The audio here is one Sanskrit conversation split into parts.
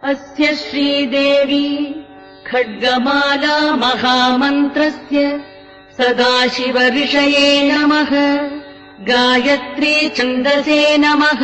अस्य श्रीदेवी खड्गमाला महामन्त्रस्य सदाशिवऋषये नमः। गायत्री छन्दसे नमः।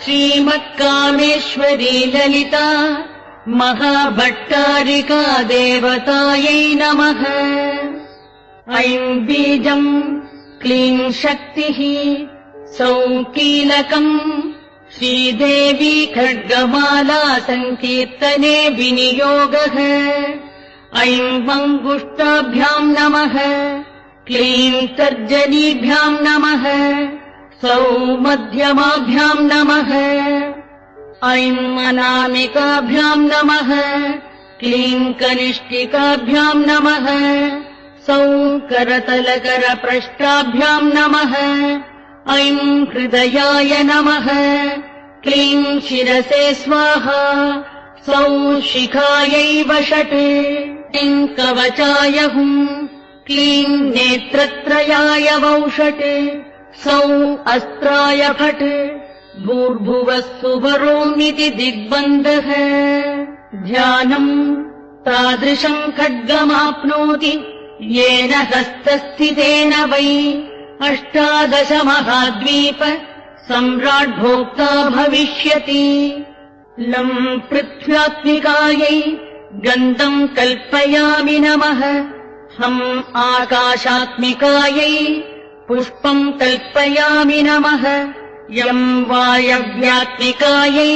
श्रीमत्कामेश्वरी ललिता महाभट्टारिका देवतायै नमः। ऐं बीजम् क्लीं शक्तिः सौं कीलकम् श्रीदेवी खड्गमाला सङ्कीर्तने विनियोगः। ऐं मङ्गुष्टाभ्याम् नमः। क्लीं तर्जनीभ्याम् नमः। सौं मध्यमाभ्याम् नमः। ऐं अनामिकाभ्याम् नमः। क्लीं कनिष्ठिकाभ्याम् नमः। सौं करतलकरपृष्ठाभ्याम् नमः। ऐं हृदयाय नमः। क्लीं शिरसे स्वाहा। सौं शिखायै वषट्। क्लीं कवचाय हुम्। क्लीं नेत्रत्रयाय वौषट्। सौं अस्त्राय फट्। भूर्भुवः सुवरोमिति दिग्बन्धः। ध्यानम् तादृशम् खड्गमाप्नोति येन हस्तस्थितेन वै 18 महाद्वीप सम्राट् भोक्ता भविष्यति। लम् पृथ्व्यात्मिकायै गन्धम् कल्पयामि नमः। हम् आकाशात्मिकायै पुष्पम् कल्पयामि नमः। यम् वायव्यात्मिकायै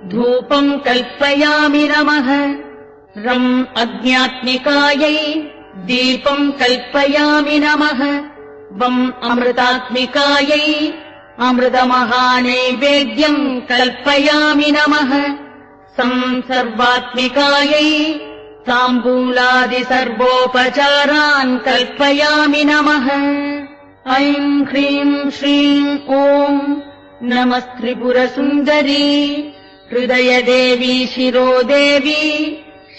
धूपम् कल्पयामि नमः। रम् अग्न्यात्मिकायै दीपम् कल्पयामि नमः। वम् अमृतात्मिकायै अमृतमहानैवेद्यम् कल्पयामि नमः। सम् सर्वात्मिकायै ताम्बूलादिसर्वोपचारान् कल्पयामि नमः। ऐं ह्रीं श्रीं ॐ नमस्त्रिपुरसुन्दरी हृदयदेवी शिरोदेवी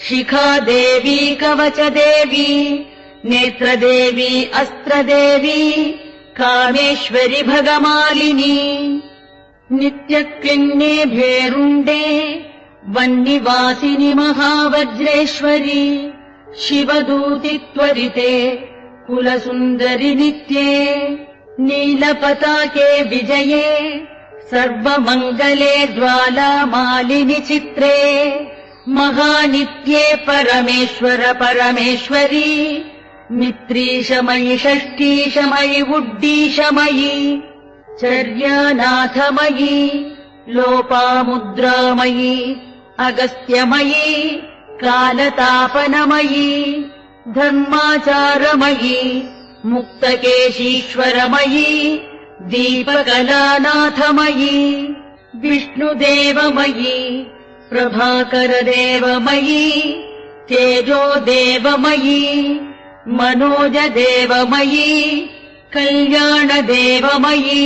शिखादेवी कवचदेवी नेत्रदेवी अस्त्रदेवी कामेश्वरि भगमालिनी। नित्यक्लिन्ने भेरुण्डे वह्निवासिनि महावज्रेश्वरी शिवदूति त्वरिते कुलसुन्दरि नित्ये। नीलपताके विजये सर्वमङ्गले ज्वालामालिनि चित्रे महानित्ये परमेश्वर परमेश्वरी मित्रीशमयि षष्ठीशमयि उड्डीशमयि चर्यानाथमयि लोपामुद्रामयि अगस्त्यमयि कालतापनमयि धर्माचारमयि मुक्तकेशीश्वरमयि दीपकलानाथमयि विष्णुदेवमयि प्रभाकरदेवमयि तेजोदेवमयि मनोजदेवमयि कल्याणदेवमयि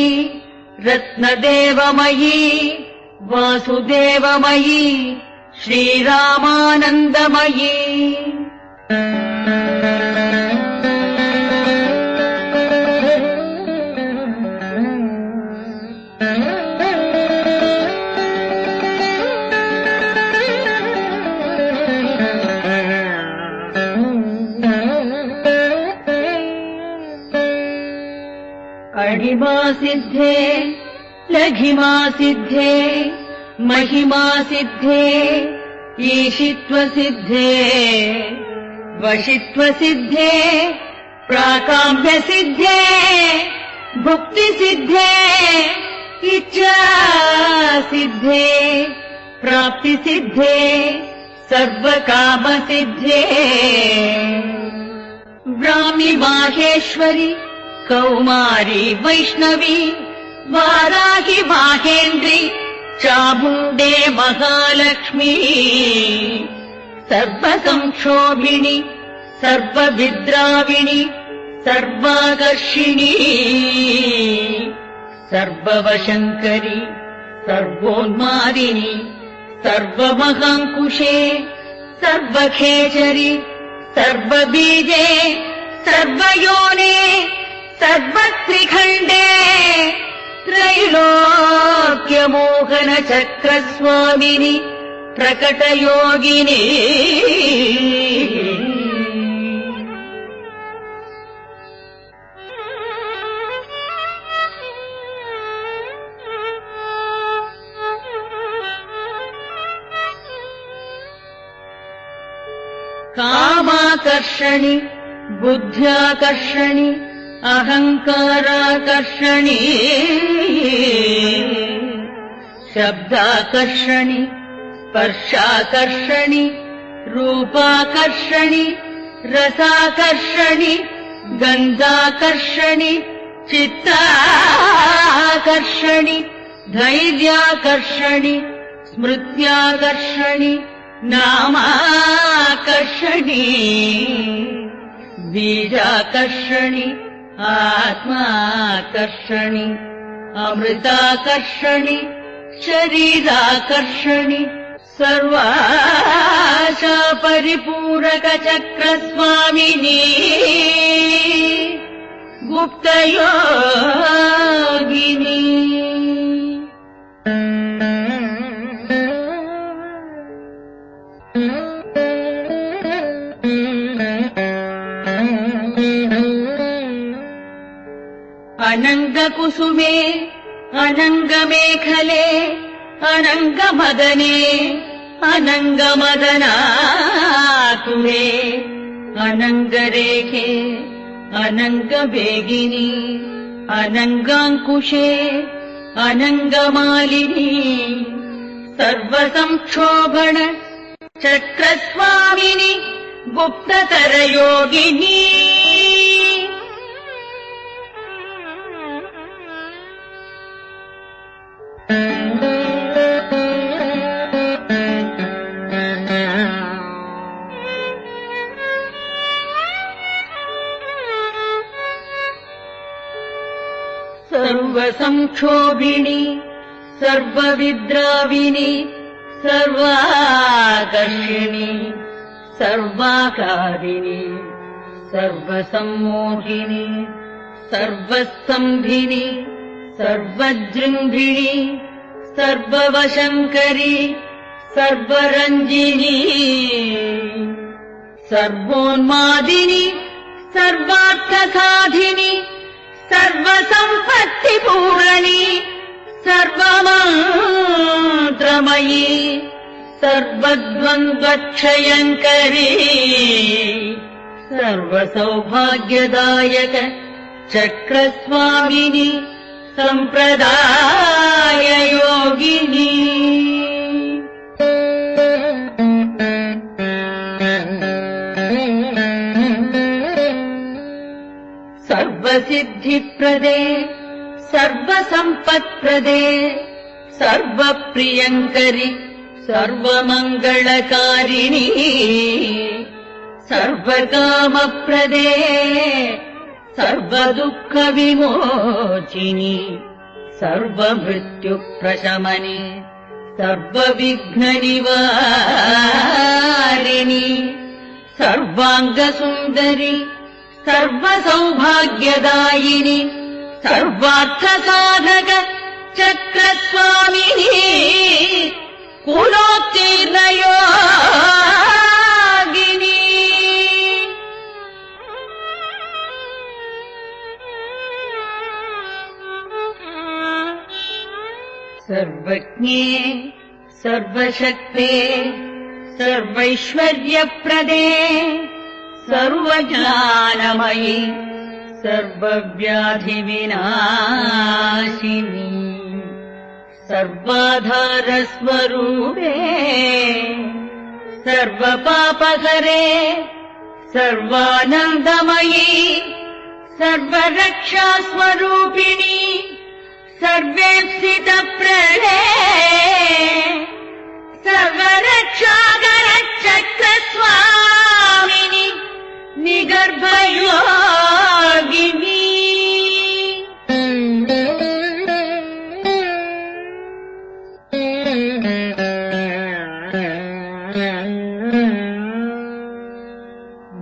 रत्नदेवमयि वासुदेवमयि श्रीरामानन्दमयि। अणिमा सिद्धे लघिमा सिद्धे महिमा सिद्धे ईशित्व सिद्धे वशित्व सिद्धे प्राकाम्य सिद्धे भुक्ति सिद्धे इच्छा सिद्धे प्राप्ति सिद्धे सर्वकाम सिद्धे। ब्राह्मी माहेश्वरी कौमारी वैष्णवी वाराहि माहेन्द्री चामुण्डे महालक्ष्मी सर्वसंक्षोभिणी सर्वविद्राविणी सर्वाकर्षिणी सर्ववशङ्करी सर्वोन्मादिनी सर्वमहाङ्कुशे सर्वखेचरी सर्वबीजे सर्वयोने सर्वत्रिखण्डे त्रैलोक्यमोहन चक्रस्वामिनि प्रकटयोगिनी कामाकर्षणि बुद्ध्याकर्षणि अहङ्काराकर्षणि शब्दाकर्षणि स्पर्शाकर्षणि रूपाकर्षणि रसाकर्षणि गन्धाकर्षणि चित्ताकर्षणि धैर्याकर्षणि स्मृत्याकर्षणि नामाकर्षणि बीजाकर्षणि आत्माकर्षणि अमृताकर्षणि शरीराकर्षणि सर्वाशा परिपूरकचक्रस्वामिनी गुप्तयोगिनी अनङ्गकुसुमे अनङ्गमेखले अनङ्गमदने अनङ्गमदनातुरे अनङ्गरेखे अनङ्गवेगिनी अनङ्गाङ्कुशे अनङ्गमालिनी सर्वसंक्षोभण चक्रस्वामिनि गुप्ततरयोगिनी सर्वसंक्षोभिणी सर्वविद्राविनी सर्वाकर्षिणी सर्वाकारिणी सर्वसम्मोहिनी सर्वसंभिनी सर्वजृम्भिणी सर्ववशङ्करी सर्वरञ्जिनी सर्वोन्मादिनी सर्वार्थसाधिनी सर्वसम्पत्तिपूरणी सर्वमन्त्रमयी सर्वद्वन्द्वक्षयङ्करी सर्वसौभाग्यदायक चक्रस्वामिनी सम्प्रदाययोगिनी सर्वसिद्धिप्रदे सर्वसम्पत्प्रदे सर्वप्रियङ्करि सर्वमङ्गलकारिणी सर्वकामप्रदे सर्वदुःखविमोचिनी सर्वमृत्युप्रशमने सर्वविघ्ननिवारिणी सर्वाङ्गसुन्दरी सर्वसौभाग्यदायिनी सर्वार्थसाधक चक्रस्वामिनी कुलोत्तीर्णयोगिनी सर्वज्ञे सर्वशक्ते सर्वैश्वर्यप्रदे सर्वज्ञानमयी सर्वव्याधिविनाशिनी सर्वाधारस्वरूपे सर्वपापहरे सर्वानन्दमयी सर्वरक्षास्वरूपिणी सर्वेप्सितप्रणे सर्वरक्षाकरचक्रस्वामिनि निगर्भयोगिनी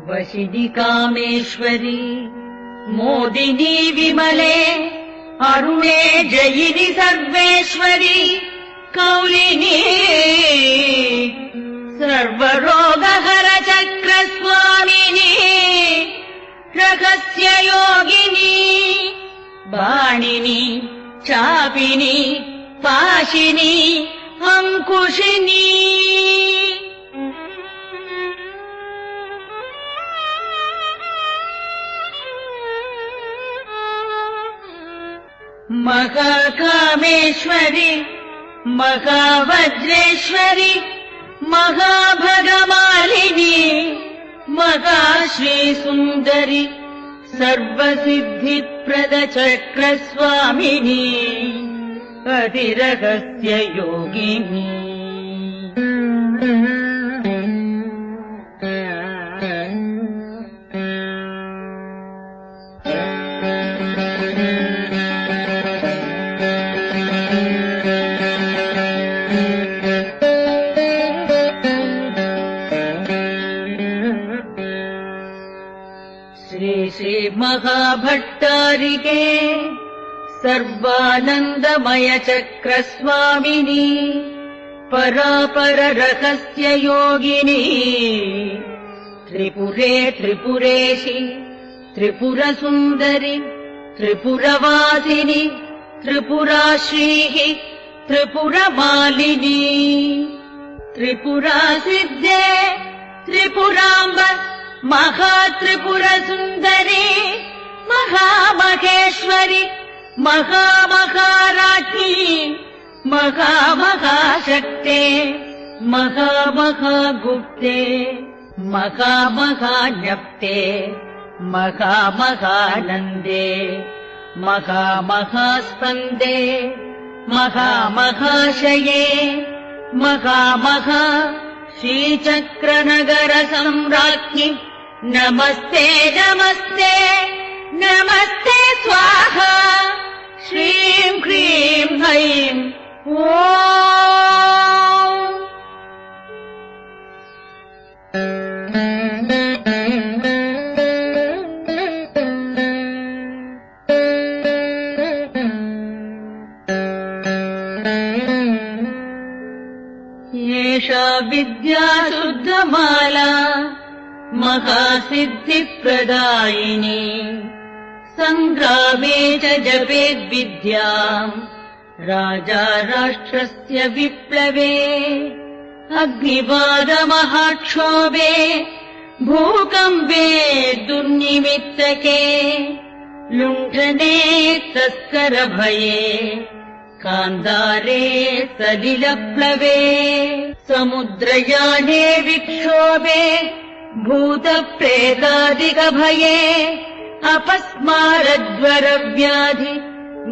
वशिनी कामेश्वरी मोदिनी विमले अरुणे जयिनि सर्वेश्वरी कौलिनी चापिनी पाशिनी अंकुशिनी महाकामेश्वरी महावज्रेश्वरी महाभगमालिनी महाश्रीसुन्दरी सर्वसिद्धिप्रदचक्रस्वामिनी अतिरहस्य योगिनी श्री महाभट्टारिके सर्वानन्दमय चक्रस्वामिनी परापर रहस्य योगिनी त्रिपुरे त्रिपुरेशी त्रिपुरसुन्दरी त्रिपुरवासिनी त्रिपुराश्रीः त्रिपुरमालिनी त्रिपुरासिद्धे त्रिपुराम्ब महात्रिपुरसुन्दरी महामहेश्वरी महामहाराज्ञी महामहाशक्ते महामहागुप्ते महामहाज्ञप्ते महामहानन्दे महामहास्पन्दे महामहाशये महामहा श्रीचक्रनगर सम्राज्ञी नमस्ते नमस्ते नमस्ते स्वाहा श्रीं क्रीं ऐं ॐ एषा विद्या शुद्धमाला महासिद्धिप्रदायिनी सङ्ग्रामे च जपेद्विद्याम् राजा राष्ट्रस्य विप्लवे अग्निबाधमहाक्षोभे भूकम्पे दुर्निमित्तके लुण्ठने तस्करभये कान्दारे सलिलप्लवे समुद्रयाने विक्षोभे भूतप्रेतादिकभये अपस्मारज्वरव्याधि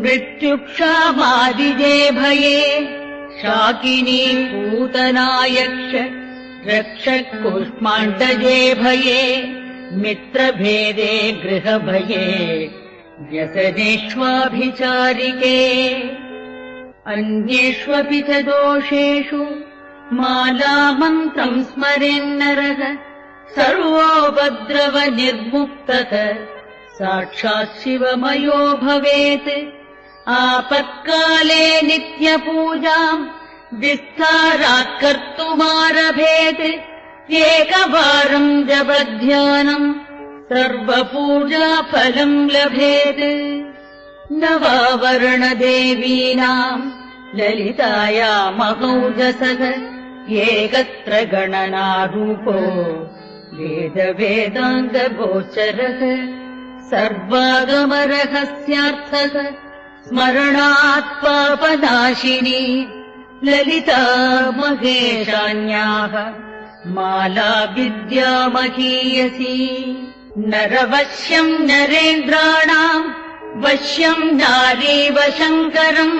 मृत्युक्षामादिजे भये शाकिनी पूतनायक्ष रक्षकूष्माण्डजे भये मित्रभेदे गृहभये व्यसनेष्वाभिचारिके अन्येष्वपि च दोषेषु मालामन्त्रम् स्मरेन्नरः सर्वोपद्रवनिर्मुक्तः साक्षात् शिवमयो भवेत् आपत्काले नित्यपूजाम् विस्तारात् कर्तुमारभेत् एकवारम् जपध्यानम् सर्वपूजाफलम् लभेत् नवावरणदेवीनाम् ललितायामहौजसः एकत्र गणनारूपो वेदवेदाङ्गगोचरः सर्वागमरहस्यार्थः स्मरणात् पापनाशिनी ललिता महेशान्याः माला विद्या महीयसी नरवश्यम् नरेन्द्राणाम् वश्यम् नारीव शङ्करम्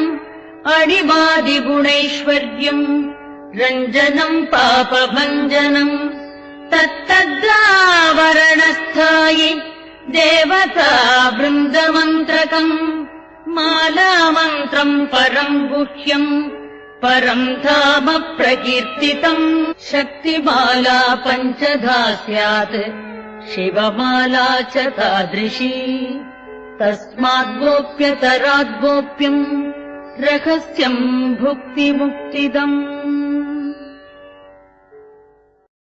अणिमादिगुणैश्वर्यम् रञ्जनम् पापभञ्जनम् तत्तद्रावरणस्थायि देवता वृन्दमन्त्रकम् मालामन्त्रम् परम् गुह्यम् परम् धाम प्रकीर्तितम् शक्तिमाला पञ्चधा स्यात् शिवमाला च तादृशी तस्माद्गोप्यतराद्गोप्यम् रहस्यम् भुक्तिमुक्तिदम्